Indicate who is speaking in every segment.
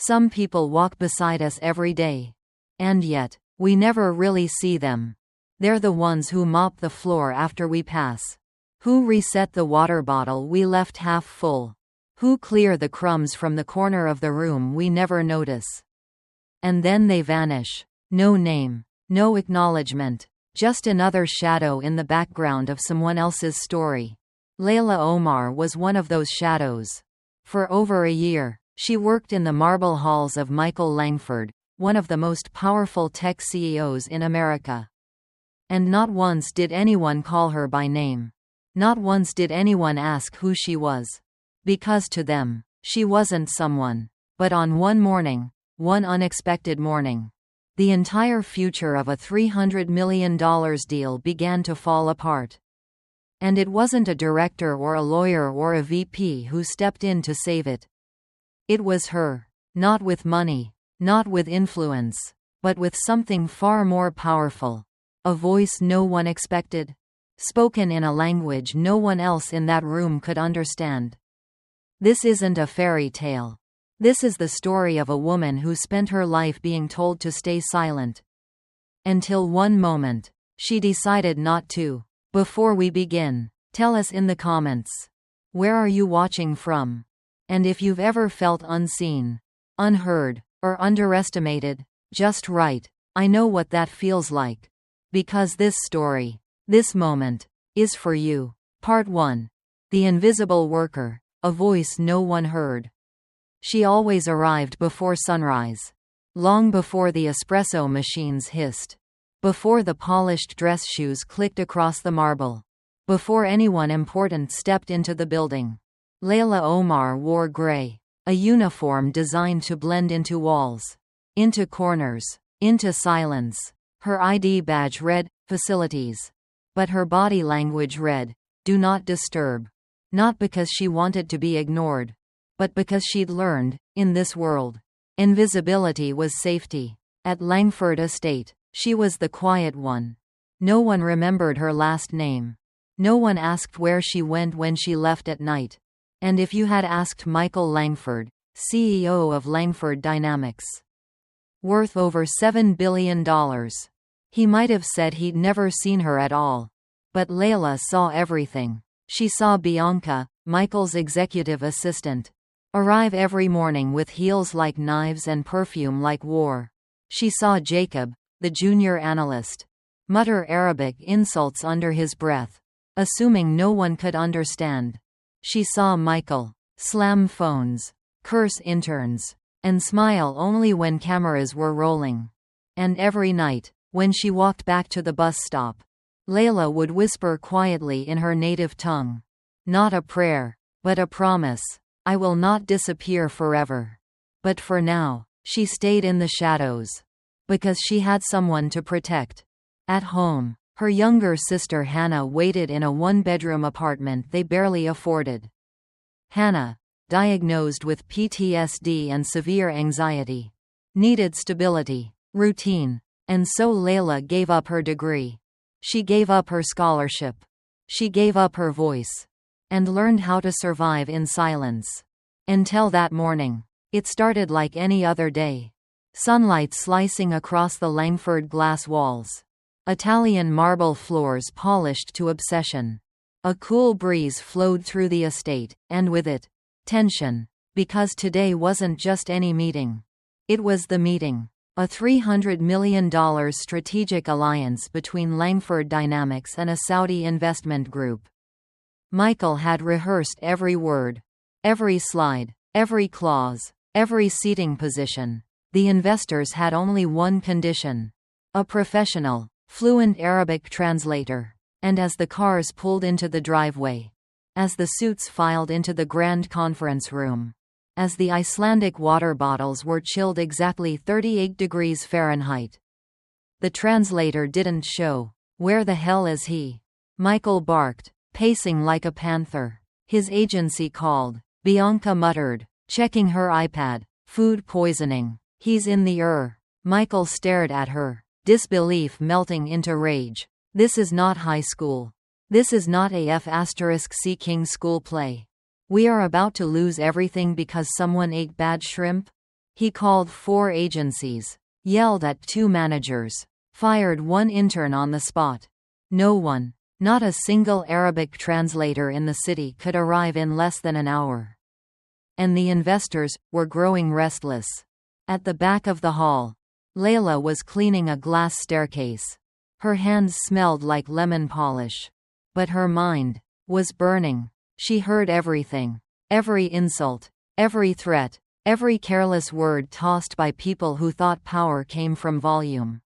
Speaker 1: Some people walk beside us every day. And yet, we never really see them. They're the ones who mop the floor after we pass. Who reset the water bottle we left half full. Who clear the crumbs from the corner of the room we never notice. And then they vanish. No name. No acknowledgement. Just another shadow in the background of someone else's story. Leila Omar was one of those shadows. For over a year, she worked in the marble halls of Michael Langford, one of the most powerful tech CEOs in America. And not once did anyone call her by name. Not once did anyone ask who she was. Because to them, she wasn't someone. But on one morning, one unexpected morning, the entire future of a $300 million deal began to fall apart. And it wasn't a director or a lawyer or a VP who stepped in to save it. It was her. Not with money, not with influence, but with something far more powerful. A voice no one expected. Spoken in a language no one else in that room could understand. This isn't a fairy tale. This is the story of a woman who spent her life being told to stay silent. Until one moment, she decided not to. Before we begin, tell us in the comments. Where are you watching from? And if you've ever felt unseen, unheard, or underestimated, just write, I know what that feels like. Because this story, this moment, is for you. Part 1. The Invisible Worker, a voice no one heard. She always arrived before sunrise. Long before the espresso machines hissed. Before the polished dress shoes clicked across the marble. Before anyone important stepped into the building. Leila Omar wore gray, a uniform designed to blend into walls, into corners, into silence. Her ID badge read, facilities. But her body language read, do not disturb. Not because she wanted to be ignored, but because she'd learned, in this world, invisibility was safety. At Langford Estate, she was the quiet one. No one remembered her last name. No one asked where she went when she left at night. And if you had asked Michael Langford, CEO of Langford Dynamics, worth over $7 billion, he might have said he'd never seen her at all. But Leila saw everything. She saw Bianca, Michael's executive assistant, arrive every morning with heels like knives and perfume like war. She saw Jacob, the junior analyst, mutter Arabic insults under his breath, assuming no one could understand. She saw Michael slam phones, curse interns, and smile only when cameras were rolling. And every night, when she walked back to the bus stop, Leila would whisper quietly in her native tongue. Not a prayer, but a promise. I will not disappear forever. But for now, she stayed in the shadows. Because she had someone to protect. At home, her younger sister Hannah waited in a one-bedroom apartment they barely afforded. Hannah, diagnosed with PTSD and severe anxiety, needed stability, routine, and so Leila gave up her degree. She gave up her scholarship. She gave up her voice. And learned how to survive in silence. Until that morning, it started like any other day. Sunlight slicing across the Langford glass walls. Italian marble floors polished to obsession. A cool breeze flowed through the estate, and with it, tension. Because today wasn't just any meeting. It was the meeting. A $300 million strategic alliance between Langford Dynamics and a Saudi investment group. Michael had rehearsed every word, every slide, every clause, every seating position. The investors had only one condition. A professional, fluent Arabic translator. And as the cars pulled into the driveway, as the suits filed into the grand conference room, as the Icelandic water bottles were chilled exactly 38 degrees Fahrenheit, the translator didn't show. Where the hell is he? Michael barked, pacing like a panther. His agency called. Bianca muttered, checking her iPad. Food poisoning. He's in the Michael stared at her, disbelief melting into rage. This is not high school. This is not a F*** King school play. We are about to lose everything because someone ate bad shrimp? He called 4 agencies, yelled at 2 managers, fired 1 intern on the spot. No one, not a single Arabic translator in the city, could arrive in less than an hour. And the investors were growing restless. At the back of the hall, Leila was cleaning a glass staircase. Her hands smelled like lemon polish. But her mind was burning. She heard everything. Every insult. Every threat. Every careless word tossed by people who thought power came from volume.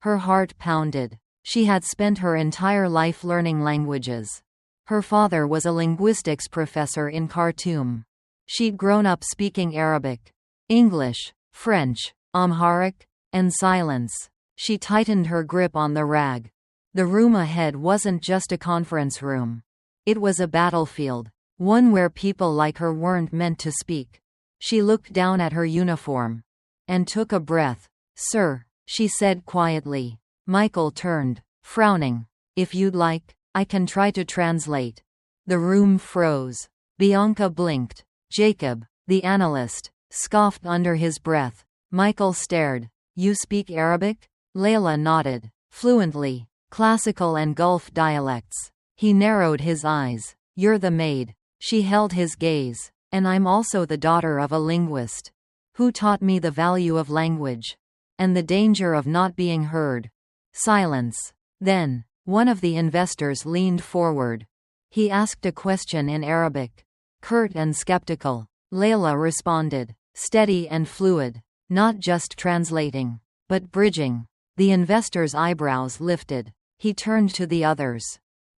Speaker 1: Her heart pounded. She had spent her entire life learning languages. Her father was a linguistics professor in Khartoum. She'd grown up speaking Arabic, English, French, Amharic, and silence. She tightened her grip on the rag. The room ahead wasn't just a conference room. It was a battlefield, one where people like her weren't meant to speak. She looked down at her uniform and took a breath. "Sir," she said quietly. Michael turned, frowning. "If you'd like, I can try to translate." The room froze. Bianca blinked. Jacob, the analyst, scoffed under his breath. Michael stared. "You speak Arabic?" Leila nodded. "Fluently. Classical and Gulf dialects." He narrowed his eyes. "You're the maid." She held his gaze. "And I'm also the daughter of a linguist. Who taught me the value of language. And the danger of not being heard." Silence. Then, one of the investors leaned forward. He asked a question in Arabic. Curt and skeptical. Leila responded. Steady and fluid. Not just translating, but bridging. The investor's eyebrows lifted. He turned to the others.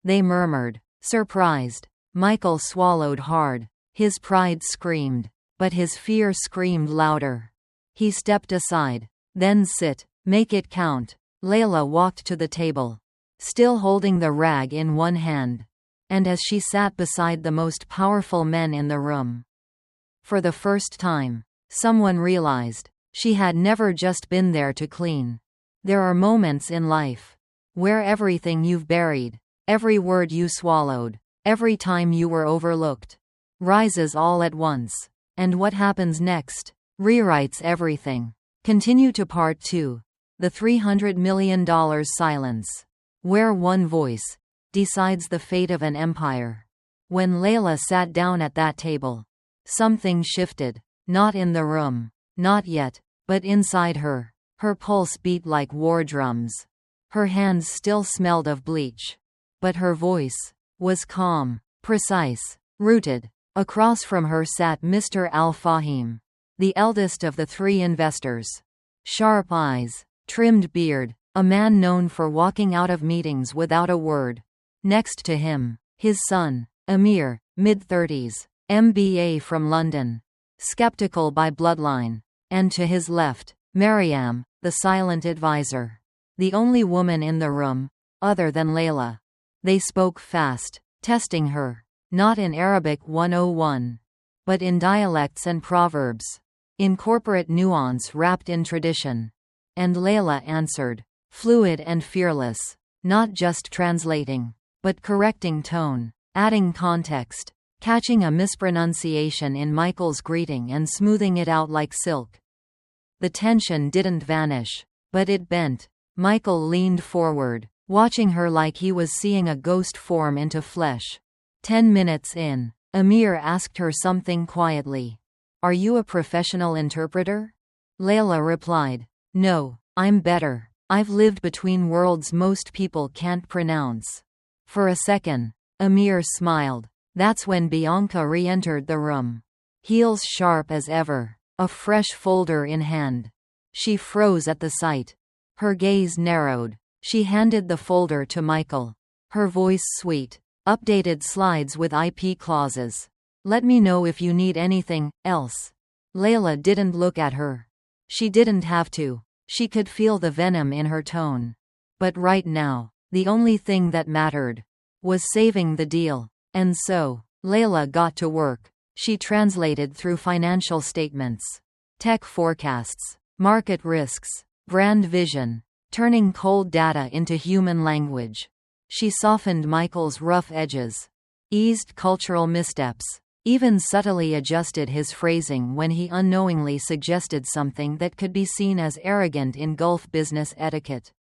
Speaker 1: They murmured, surprised. Michael swallowed hard. His pride screamed, but his fear screamed louder. He stepped aside. "Then sit. Make it count." Leila walked to the table, still holding the rag in one hand. And as she sat beside the most powerful men in the room, for the first time, someone realized she had never just been there to clean. There are moments in life where everything you've buried, every word you swallowed, every time you were overlooked, rises all at once. And what happens next rewrites everything. Continue to Part 2. The $300 million silence. Where one voice decides the fate of an empire. When Leila sat down at that table, something shifted. Not in the room. Not yet. But inside her. Her pulse beat like war drums. Her hands still smelled of bleach. But her voice was calm, precise, rooted. Across from her sat Mr. Al-Fahim, the eldest of the 3 investors. Sharp eyes, trimmed beard, a man known for walking out of meetings without a word. Next to him, his son, Amir, mid-30s, MBA from London, skeptical by bloodline. And to his left, Maryam, the silent advisor. The only woman in the room, other than Leila. They spoke fast, testing her. Not in Arabic 101. But in dialects and proverbs. In corporate nuance wrapped in tradition. And Leila answered, fluid and fearless. Not just translating, but correcting tone, adding context, catching a mispronunciation in Michael's greeting and smoothing it out like silk. The tension didn't vanish, but it bent. Michael leaned forward, watching her like he was seeing a ghost form into flesh. 10 minutes in, Amir asked her something quietly. "Are you a professional interpreter?" Leila replied, "No, I'm better. I've lived between worlds most people can't pronounce." For a second, Amir smiled. That's when Bianca re-entered the room. Heels sharp as ever, a fresh folder in hand. She froze at the sight. Her gaze narrowed. She handed the folder to Michael. Her voice sweet. "Updated slides with IP clauses. Let me know if you need anything else." Leila didn't look at her. She didn't have to. She could feel the venom in her tone. But right now, the only thing that mattered was saving the deal. And so, Leila got to work. She translated through financial statements, tech forecasts, market risks, brand vision, turning cold data into human language. She softened Michael's rough edges, eased cultural missteps, even subtly adjusted his phrasing when he unknowingly suggested something that could be seen as arrogant in Gulf business etiquette.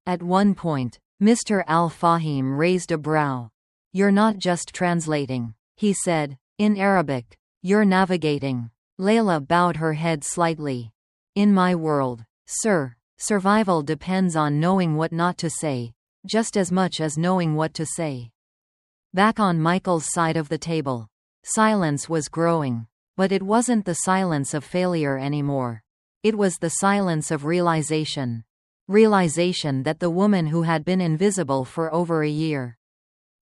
Speaker 1: At one point, Mr. Al-Fahim raised a brow. "You're not just translating," he said, in Arabic. "You're navigating." Leila bowed her head slightly. "In my world, sir, survival depends on knowing what not to say, just as much as knowing what to say." Back on Michael's side of the table, silence was growing. But it wasn't the silence of failure anymore. It was the silence of realization. Realization that the woman who had been invisible for over a year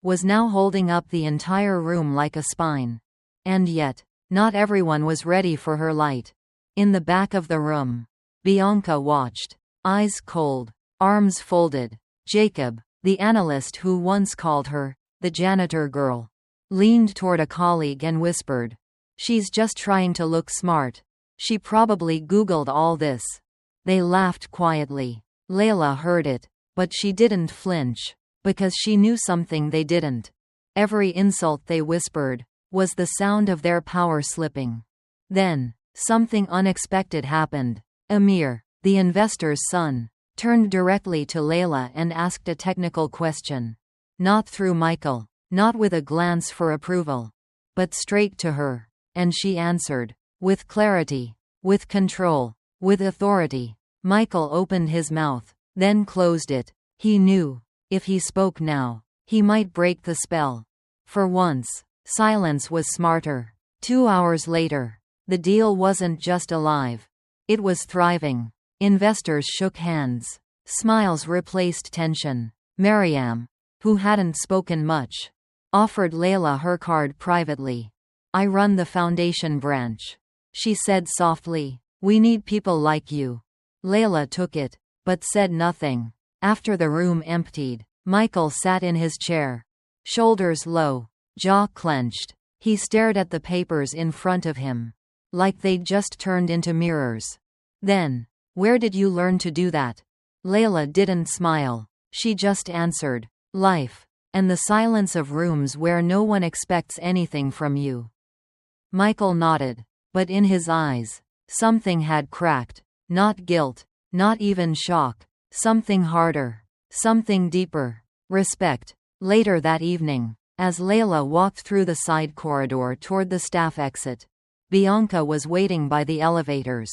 Speaker 1: was now holding up the entire room like a spine. And yet, not everyone was ready for her light. In the back of the room, Bianca watched, eyes cold, arms folded. Jacob, the analyst who once called her the janitor girl, leaned toward a colleague and whispered, "She's just trying to look smart. She probably Googled all this." They laughed quietly. Leila heard it, but she didn't flinch, because she knew something they didn't. Every insult they whispered was the sound of their power slipping. Then, something unexpected happened. Amir, the investor's son, turned directly to Leila and asked a technical question. Not through Michael, not with a glance for approval, but straight to her. And she answered, with clarity, with control, with authority. Michael opened his mouth, then closed it. He knew, if he spoke now, he might break the spell. For once, silence was smarter. 2 hours later, the deal wasn't just alive. It was thriving. Investors shook hands. Smiles replaced tension. Maryam, who hadn't spoken much, offered Leila her card privately. "I run the foundation branch," she said softly. "We need people like you." Leila took it, but said nothing. After the room emptied, Michael sat in his chair. Shoulders low, jaw clenched. He stared at the papers in front of him, like they'd just turned into mirrors. Then, "Where did you learn to do that?" Leila didn't smile. She just answered, "Life. And the silence of rooms where no one expects anything from you." Michael nodded, but in his eyes, something had cracked. Not guilt, not even shock. Something harder. Something deeper. Respect. Later that evening, as Leila walked through the side corridor toward the staff exit, Bianca was waiting by the elevators.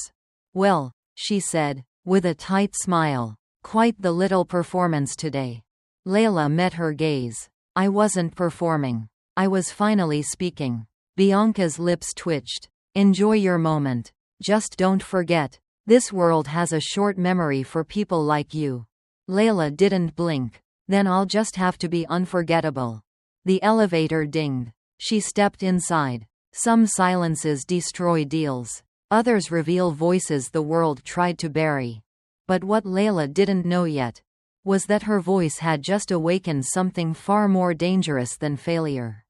Speaker 1: "Well," she said, with a tight smile, "quite the little performance today." Leila met her gaze. "I wasn't performing. I was finally speaking." Bianca's lips twitched. "Enjoy your moment. Just don't forget. This world has a short memory for people like you." Leila didn't blink. "Then I'll just have to be unforgettable." The elevator dinged. She stepped inside. Some silences destroy deals. Others reveal voices the world tried to bury. But what Leila didn't know yet was that her voice had just awakened something far more dangerous than failure.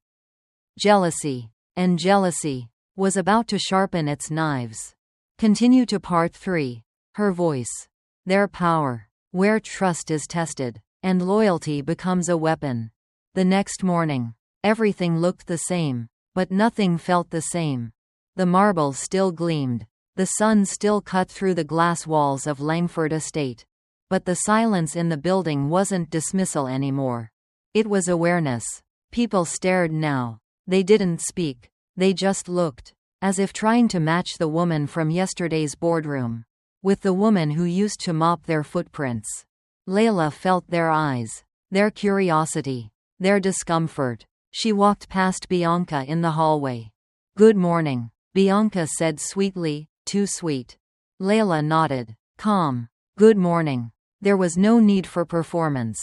Speaker 1: Jealousy. And jealousy was about to sharpen its knives. Continue to Part 3. Her voice. Their power. Where trust is tested, and loyalty becomes a weapon. The next morning, everything looked the same, but nothing felt the same. The marble still gleamed. The sun still cut through the glass walls of Langford Estate. But the silence in the building wasn't dismissal anymore. It was awareness. People stared now. They didn't speak. They just looked, as if trying to match the woman from yesterday's boardroom with the woman who used to mop their footprints. Leila felt their eyes, their curiosity, their discomfort. She walked past Bianca in the hallway. "Good morning," Bianca said sweetly, too sweet. Leila nodded. Calm. "Good morning." There was no need for performance.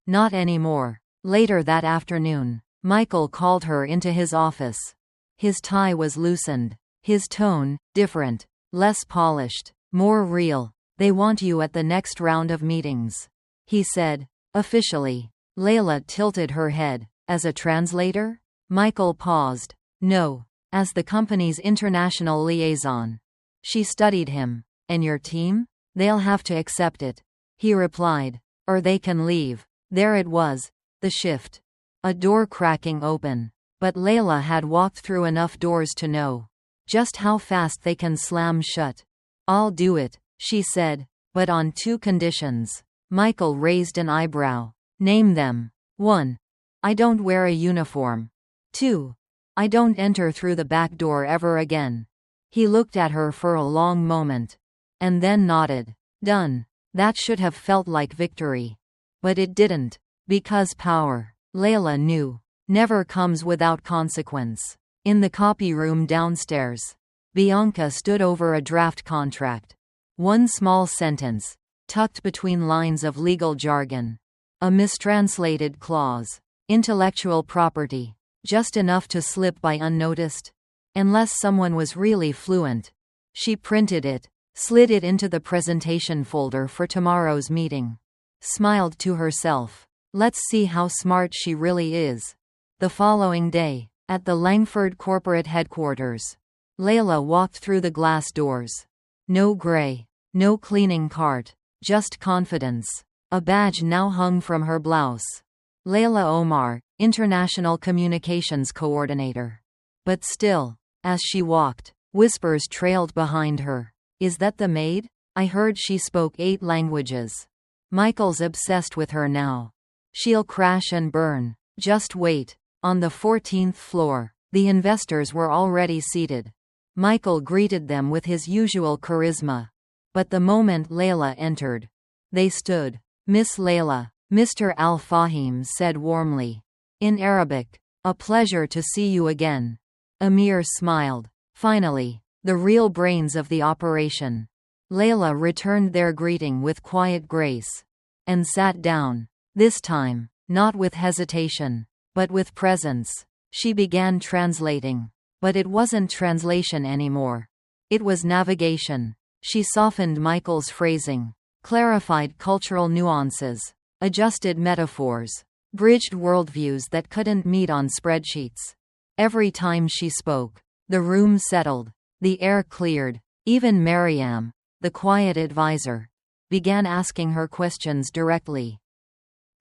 Speaker 1: Not anymore. Later that afternoon, Michael called her into his office. His tie was loosened. His tone, different. Less polished. More real. "They want you at the next round of meetings," he said. "Officially." Leila tilted her head. "As a translator?" Michael paused. "No. As the company's international liaison." She studied him. "And your team?" "They'll have to accept it," he replied. "Or they can leave." There it was. The shift. A door cracking open. But Leila had walked through enough doors to know just how fast they can slam shut. "I'll do it," she said, "but on 2 conditions." Michael raised an eyebrow. "Name them." "1. I don't wear a uniform. 2. I don't enter through the back door ever again." He looked at her for a long moment. And then nodded. "Done." That should have felt like victory. But it didn't. Because power, Leila knew, never comes without consequence. In the copy room downstairs, Bianca stood over a draft contract. One small sentence, tucked between lines of legal jargon. A mistranslated clause. Intellectual property. Just enough to slip by unnoticed. Unless someone was really fluent. She printed it, slid it into the presentation folder for tomorrow's meeting. Smiled to herself. Let's see how smart she really is. The following day, at the Langford corporate headquarters, Leila walked through the glass doors. No gray, no cleaning cart, just confidence. A badge now hung from her blouse. Leila Omar, International Communications Coordinator. But still, as she walked, whispers trailed behind her. "Is that the maid? I heard she spoke 8 languages." Michael's obsessed with her now. "She'll crash and burn. Just wait." On the 14th floor, the investors were already seated. Michael greeted them with his usual charisma. But the moment Leila entered, they stood. "Miss Leila," Mr. Al-Fahim said warmly. In Arabic, "A pleasure to see you again." Amir smiled. Finally, the real brains of the operation. Leila returned their greeting with quiet grace. And sat down. This time, not with hesitation, but with presence. She began translating. But it wasn't translation anymore. It was navigation. She softened Michael's phrasing, clarified cultural nuances, adjusted metaphors, bridged worldviews that couldn't meet on spreadsheets. Every time she spoke, the room settled, the air cleared. Even Mariam, the quiet advisor, began asking her questions directly.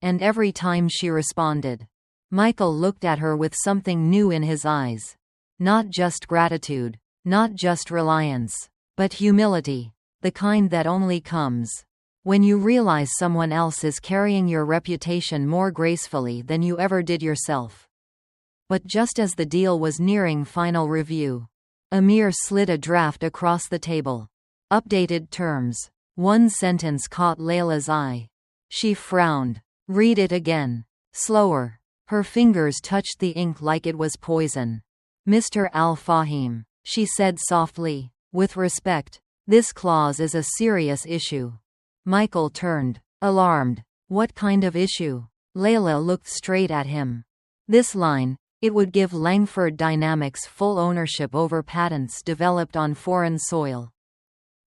Speaker 1: And every time she responded, Michael looked at her with something new in his eyes. Not just gratitude, not just reliance, but humility, the kind that only comes when you realize someone else is carrying your reputation more gracefully than you ever did yourself. But just as the deal was nearing final review, Amir slid a draft across the table. Updated terms. One sentence caught Leila's eye. She frowned. "Read it again." Slower. Her fingers touched the ink like it was poison. "Mr. Al-Fahim," she said softly, with respect, "this clause is a serious issue." Michael turned, alarmed. "What kind of issue?" Leila looked straight at him. "This line, it would give Langford Dynamics full ownership over patents developed on foreign soil.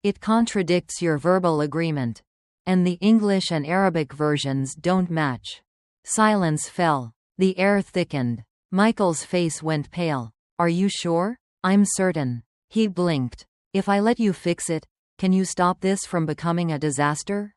Speaker 1: It contradicts your verbal agreement. And the English and Arabic versions don't match." Silence fell. The air thickened. Michael's face went pale. "Are you sure?" "I'm certain." He blinked. "If I let you fix it, can you stop this from becoming a disaster?"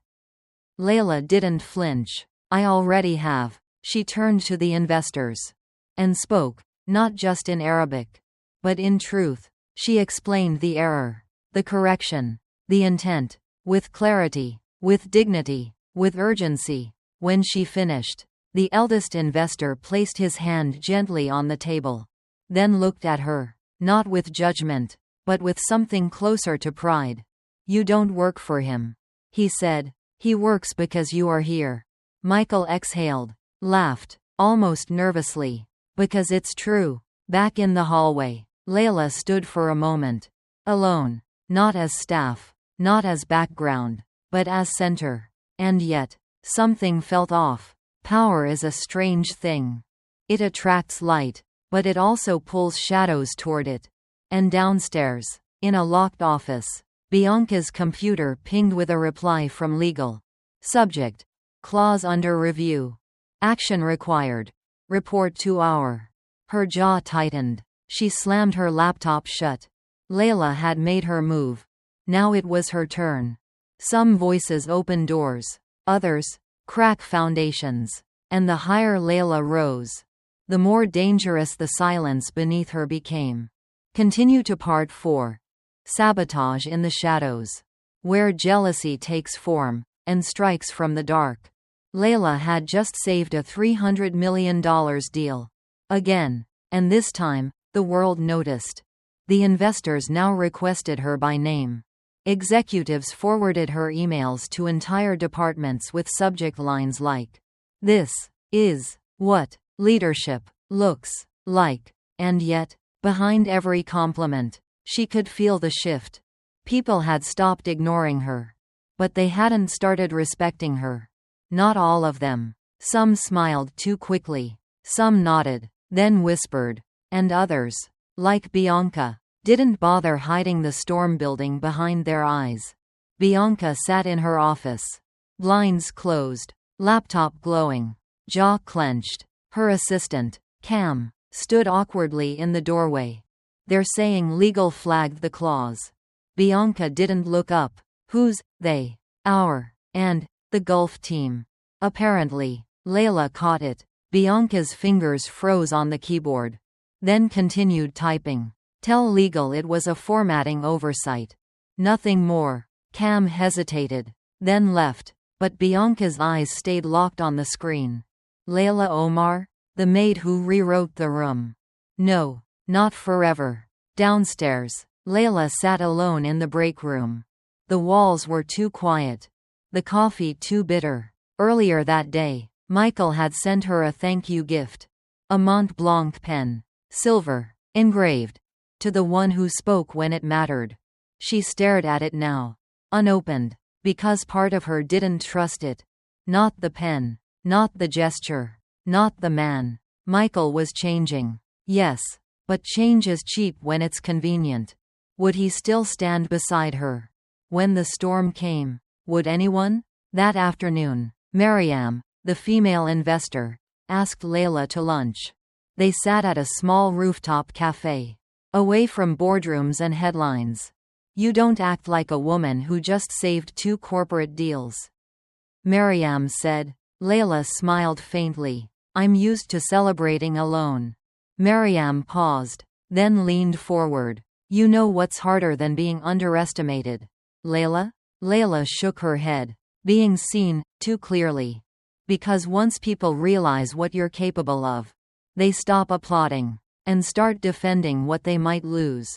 Speaker 1: Leila didn't flinch. "I already have." She turned to the investors. And spoke, not just in Arabic, but in truth. She explained the error, the correction, the intent, with clarity, with dignity, with urgency. When she finished, the eldest investor placed his hand gently on the table. Then looked at her, not with judgment, but with something closer to pride. "You don't work for him," he said. "He works because you are here." Michael exhaled, laughed, almost nervously. "Because it's true." Back in the hallway, Leila stood for a moment. Alone. Not as staff, not as background, but as center. And yet, something felt off. Power is a strange thing. It attracts light, but it also pulls shadows toward it. And downstairs, in a locked office, Bianca's computer pinged with a reply from legal. Subject: clause under review. Action required. Report 2 hour. Her jaw tightened. She slammed her laptop shut. Leila had made her move. Now it was her turn. Some voices open doors. Others crack foundations. And the higher Leila rose, the more dangerous the silence beneath her became. Continue to Part 4. Sabotage in the Shadows. Where jealousy takes form and strikes from the dark. Leila had just saved a $300 million deal. Again. And this time, the world noticed. The investors now requested her by name. Executives forwarded her emails to entire departments with subject lines like, "This is what leadership looks like." And yet, behind every compliment, she could feel the shift. People had stopped ignoring her. But they hadn't started respecting her. Not all of them. Some smiled too quickly. Some nodded, then whispered. And others, like Bianca, didn't bother hiding the storm building behind their eyes. Bianca sat in her office. Blinds closed. Laptop glowing. Jaw clenched. Her assistant, Cam, stood awkwardly in the doorway. They're saying legal flagged the clause. Bianca didn't look up. Who's they? Our. And the Gulf team. Apparently, Leila caught it. Bianca's fingers froze on the keyboard. Then continued typing. Tell legal it was a formatting oversight. Nothing more. Cam hesitated. Then left. But Bianca's eyes stayed locked on the screen. Leila Omar? The maid who rewrote the room. No. Not forever. Downstairs, Leila sat alone in the break room. The walls were too quiet. The coffee too bitter. Earlier that day, Michael had sent her a thank you gift. A Mont Blanc pen. Silver. Engraved. To the one who spoke when it mattered. She stared at it now. Unopened. Because part of her didn't trust it. Not the pen. Not the gesture. Not the man. Michael was changing. Yes. But change is cheap when it's convenient. Would he still stand beside her? When the storm came. Would anyone? That afternoon, Maryam, the female investor, asked Leila to lunch. They sat at a small rooftop cafe. Away from boardrooms and headlines. You don't act like a woman who just saved 2 corporate deals. Maryam said. Leila smiled faintly. I'm used to celebrating alone. Maryam paused, then leaned forward. You know what's harder than being underestimated, Leila? Leila shook her head. Being seen, too clearly. Because once people realize what you're capable of, they stop applauding. And start defending what they might lose.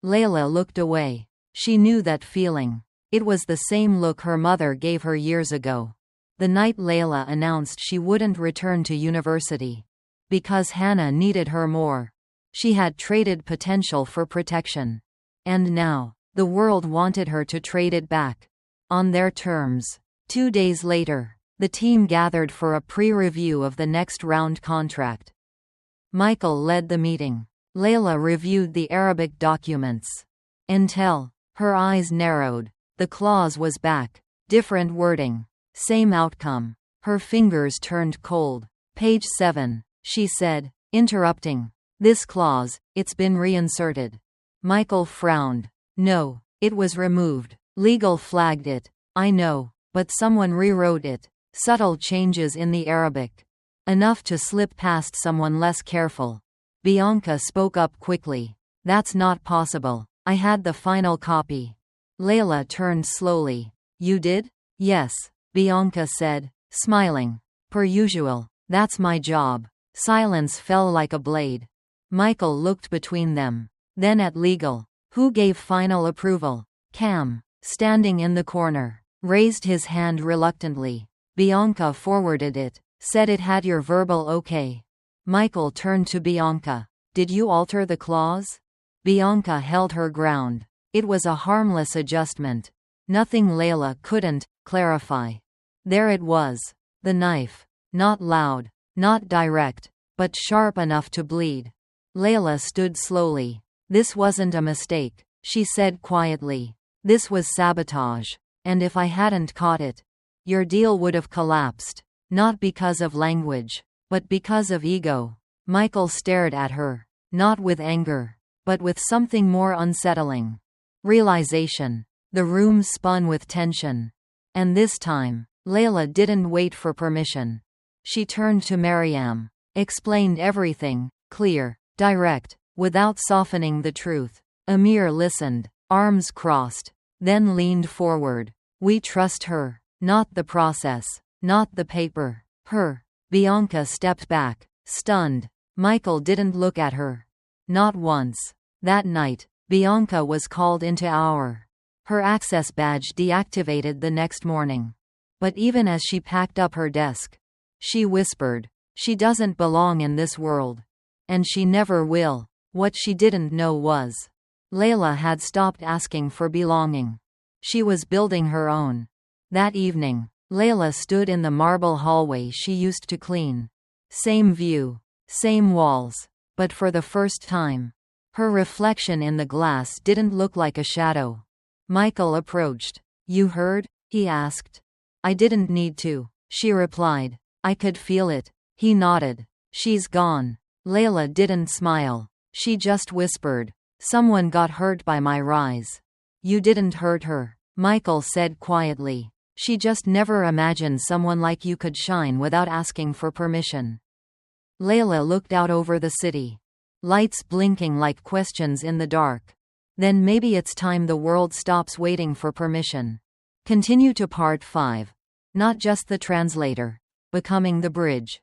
Speaker 1: Leila looked away. She knew that feeling. It was the same look her mother gave her years ago. The night Leila announced she wouldn't return to university. Because Hannah needed her more. She had traded potential for protection. And now, the world wanted her to trade it back. On their terms. 2 days later, the team gathered for a pre-review of the next round contract. Michael led the meeting. Leila reviewed the Arabic documents. Until her eyes narrowed. The clause was back. Different wording. Same outcome. Her fingers turned cold. Page 7, she said, interrupting. This clause, it's been reinserted. Michael frowned. No, it was removed. Legal flagged it. I know, but someone rewrote it. Subtle changes in the Arabic. Enough to slip past someone less careful. Bianca spoke up quickly. That's not possible. I had the final copy. Leila turned slowly. You did? Yes, Bianca said, smiling. Per usual. That's my job. Silence fell like a blade. Michael looked between them. Then at legal. Who gave final approval? Cam, standing in the corner, raised his hand reluctantly. Bianca forwarded it. Said it had your verbal okay. Michael turned to Bianca. Did you alter the clause? Bianca held her ground. It was a harmless adjustment. Nothing Leila couldn't clarify. There it was. The knife. Not loud. Not direct. But sharp enough to bleed. Leila stood slowly. This wasn't a mistake, she said quietly. This was sabotage. And if I hadn't caught it, your deal would have collapsed. Not because of language, but because of ego. Michael stared at her, not with anger, but with something more unsettling. Realization. The room spun with tension. And this time, Leila didn't wait for permission. She turned to Maryam. Explained everything, clear, direct, without softening the truth. Amir listened, arms crossed, then leaned forward. We trust her, not the process, not the paper. Her. Bianca stepped back, stunned. Michael didn't look at her. Not once. That night, Bianca was called into her access badge deactivated the next morning. But even as she packed up her desk, she whispered, "She doesn't belong in this world. And she never will." What she didn't know was, Leila had stopped asking for belonging. She was building her own. That evening, Leila stood in the marble hallway she used to clean. Same view, same walls. But for the first time, her reflection in the glass didn't look like a shadow. Michael approached. "You heard?" he asked. "I didn't need to," she replied. "I could feel it." He nodded. "She's gone." Leila didn't smile. She just whispered, "Someone got hurt by my rise." "You didn't hurt her," Michael said quietly. "She just never imagined someone like you could shine without asking for permission." Leila looked out over the city. Lights blinking like questions in the dark. Then maybe it's time the world stops waiting for permission. Continue to part 5. Not just the translator. Becoming the bridge.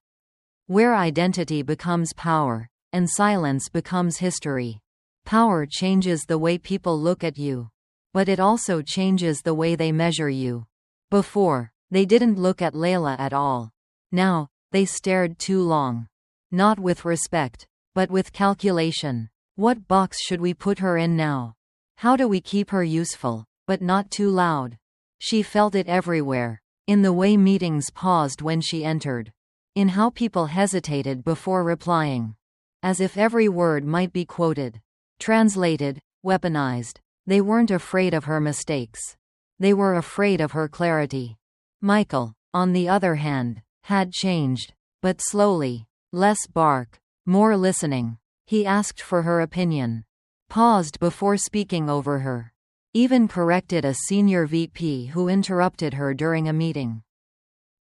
Speaker 1: Where identity becomes power, and silence becomes history. Power changes the way people look at you. But it also changes the way they measure you. Before, they didn't look at Leila at all. Now, they stared too long. Not with respect, but with calculation. What box should we put her in now? How do we keep her useful, but not too loud? She felt it everywhere. In the way meetings paused when she entered. In how people hesitated before replying. As if every word might be quoted. Translated, weaponized. They weren't afraid of her mistakes. They were afraid of her clarity. Michael, on the other hand, had changed. But slowly. Less bark. More listening. He asked for her opinion. Paused before speaking over her. Even corrected a senior VP who interrupted her during a meeting.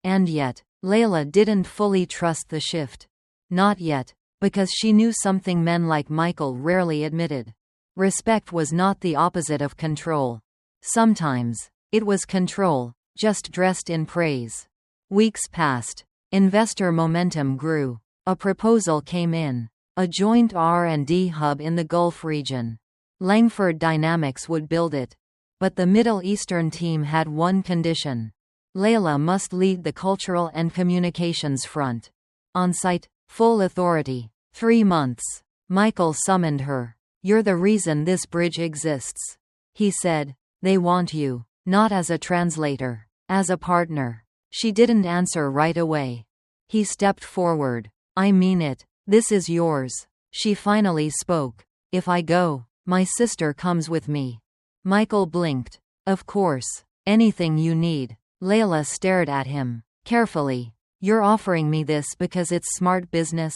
Speaker 1: And yet, Leila didn't fully trust the shift. Not yet, because she knew something men like Michael rarely admitted. Respect was not the opposite of control. Sometimes, it was control, just dressed in praise. Weeks passed. Investor momentum grew. A proposal came in. A joint R&D hub in the Gulf region. Langford Dynamics would build it. But the Middle Eastern team had one condition. Leila must lead the cultural and communications front. On-site, full authority. 3 months. Michael summoned her. "You're the reason this bridge exists," he said. "They want you. Not as a translator. As a partner." She didn't answer right away. He stepped forward. "I mean it. This is yours." She finally spoke. "If I go, my sister comes with me." Michael blinked. "Of course. Anything you need." Leila stared at him. Carefully. "You're offering me this because it's smart business?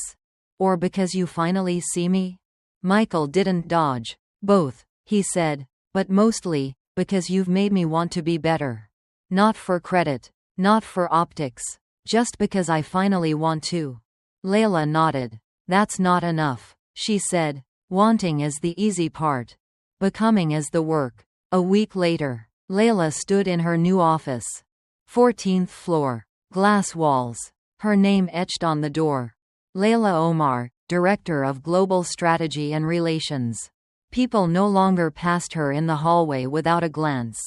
Speaker 1: Or because you finally see me?" Michael didn't dodge. "Both," he said. "But mostly, because you've made me want to be better. Not for credit. Not for optics. Just because I finally want to." Leila nodded. "That's not enough," she said. "Wanting is the easy part. Becoming is the work." A week later, Leila stood in her new office. 14th floor. Glass walls. Her name etched on the door. Leila Omar, Director of Global Strategy and Relations. People no longer passed her in the hallway without a glance.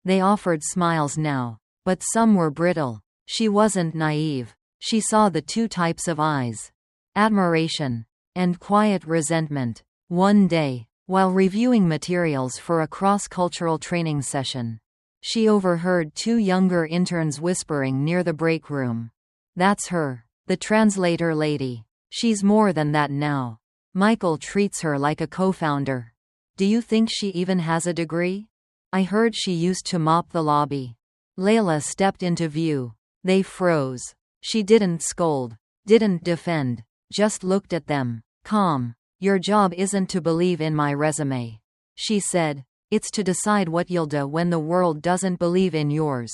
Speaker 1: They offered smiles now. But some were brittle. She wasn't naive. She saw the two types of eyes. Admiration. And quiet resentment. One day, while reviewing materials for a cross-cultural training session, she overheard 2 younger interns whispering near the break room. "That's her. The translator lady. She's more than that now. Michael treats her like a co-founder. Do you think she even has a degree? I heard she used to mop the lobby." Leila stepped into view. They froze. She didn't scold. Didn't defend. Just looked at them. Calm. "Your job isn't to believe in my resume," she said. "It's to decide what you'll do when the world doesn't believe in yours."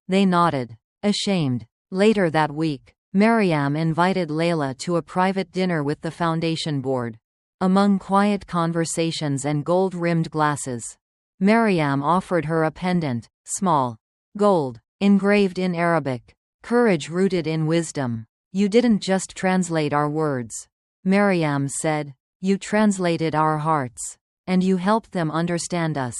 Speaker 1: They nodded. Ashamed. Later that week, Maryam invited Leila to a private dinner with the foundation board. Among quiet conversations and gold-rimmed glasses, Maryam offered her a pendant, small, gold, engraved in Arabic. Courage rooted in wisdom. You didn't just translate our words, Maryam said. You translated our hearts. And you helped them understand us.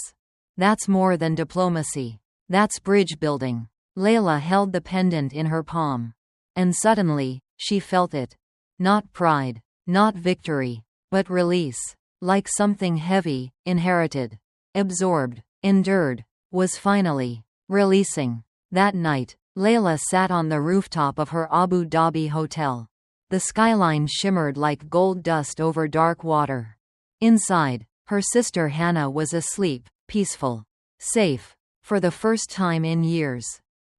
Speaker 1: That's more than diplomacy. That's bridge building. Leila held the pendant in her palm. And suddenly, she felt it. Not pride, not victory, but release. Like something heavy, inherited, absorbed, endured, was finally releasing. That night, Leila sat on the rooftop of her Abu Dhabi hotel. The skyline shimmered like gold dust over dark water. Inside, her sister Hannah was asleep, peaceful, safe. For the first time in years,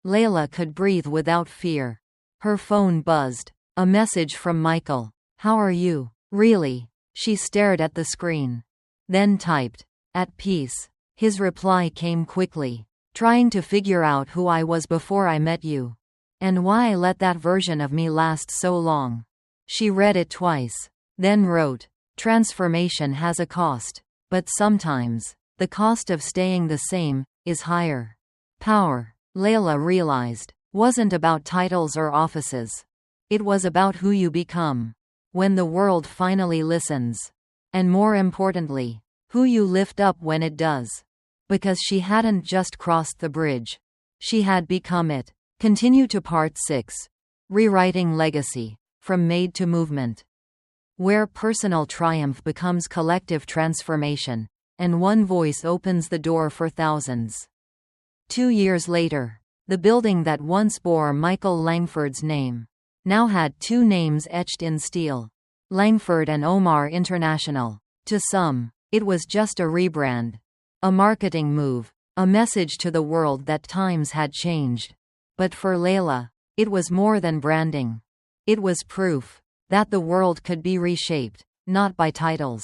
Speaker 1: Leila could breathe without fear. Her phone buzzed. A message from Michael. How are you? Really? She stared at the screen. Then typed. At peace. His reply came quickly. Trying to figure out who I was before I met you. And why I let that version of me last so long. She read it twice. Then wrote. Transformation has a cost. But sometimes, the cost of staying the same is higher. Power, Leila realized, wasn't about titles or offices. It was about who you become when the world finally listens. And more importantly, who you lift up when it does. Because she hadn't just crossed the bridge. She had become it. Continue to Part 6. Rewriting Legacy. From Made to Movement. Where personal triumph becomes collective transformation. And one voice opens the door for thousands. 2 years later, the building that once bore Michael Langford's name now had 2 names etched in steel. Langford and Omar International. To some, it was just a rebrand. A marketing move. A message to the world that times had changed. But for Leila, it was more than branding. It was proof that the world could be reshaped, not by titles,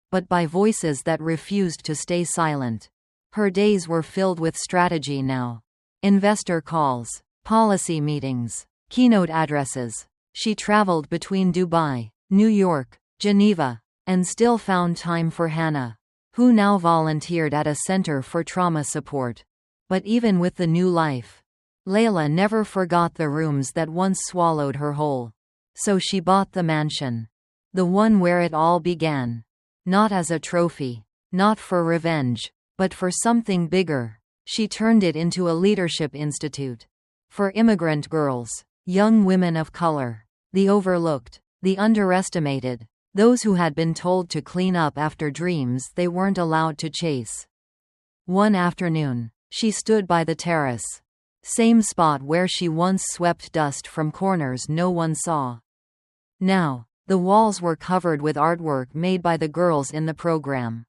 Speaker 1: but by voices that refused to stay silent. Her days were filled with strategy now. Investor calls, policy meetings, keynote addresses. She traveled between Dubai, New York, Geneva, and still found time for Hannah, who now volunteered at a center for trauma support. But even with the new life, Leila never forgot the rooms that once swallowed her whole. So she bought the mansion. The one where it all began. Not as a trophy, not for revenge, but for something bigger. She turned it into a leadership institute. For immigrant girls, young women of color, the overlooked, the underestimated, those who had been told to clean up after dreams they weren't allowed to chase. One afternoon, she stood by the terrace. Same spot where she once swept dust from corners no one saw. Now, the walls were covered with artwork made by the girls in the program.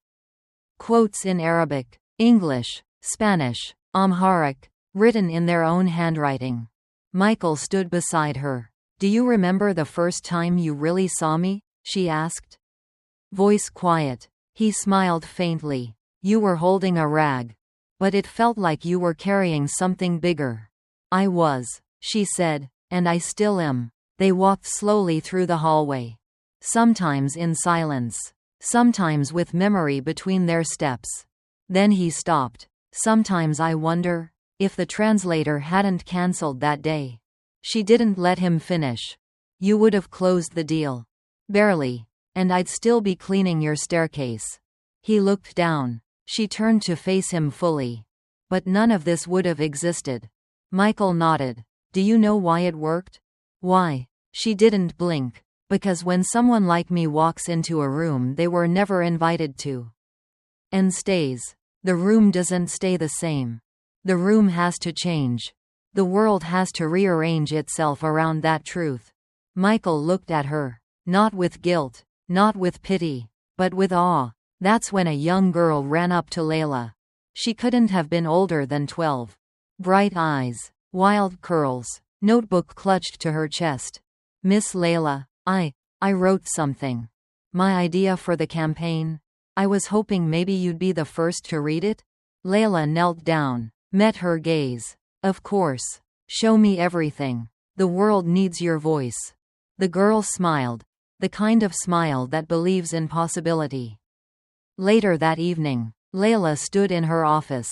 Speaker 1: Quotes in Arabic, English, Spanish, Amharic, written in their own handwriting. Michael stood beside her. Do you remember the first time you really saw me? She asked. Voice quiet. He smiled faintly. You were holding a rag. But it felt like you were carrying something bigger. I was, she said, and I still am. They walked slowly through the hallway. Sometimes in silence. Sometimes with memory between their steps. Then he stopped. Sometimes I wonder if the translator hadn't cancelled that day. She didn't let him finish. You would have closed the deal. Barely. And I'd still be cleaning your staircase. He looked down. She turned to face him fully. But none of this would have existed. Michael nodded. Do you know why it worked? Why? She didn't blink. Because when someone like me walks into a room they were never invited to. And stays. The room doesn't stay the same. The room has to change. The world has to rearrange itself around that truth. Michael looked at her. Not with guilt. Not with pity. But with awe. That's when a young girl ran up to Leila. She couldn't have been older than 12. Bright eyes. Wild curls. Notebook clutched to her chest. Miss Leila, I wrote something. My idea for the campaign. I was hoping maybe you'd be the first to read it. Leila knelt down, met her gaze. Of course. Show me everything. The world needs your voice." The girl smiled. The kind of smile that believes in possibility. Later that evening, Leila stood in her office.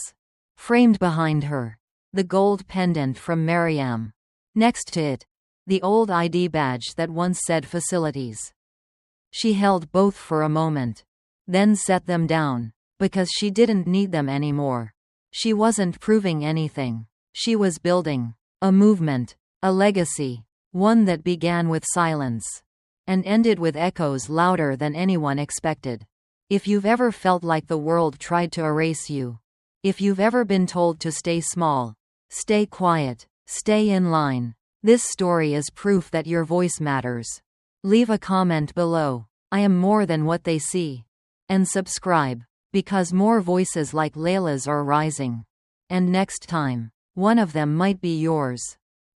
Speaker 1: Framed behind her, the gold pendant from Maryam. Next to it, the old ID badge that once said facilities. She held both for a moment. Then set them down. Because she didn't need them anymore. She wasn't proving anything. She was building a movement, a legacy, one that began with silence and ended with echoes louder than anyone expected. If you've ever felt like the world tried to erase you, if you've ever been told to stay small, stay quiet, stay in line, this story is proof that your voice matters. Leave a comment below. I am more than what they see. And subscribe. Because more voices like Leila's are rising. And next time, one of them might be yours.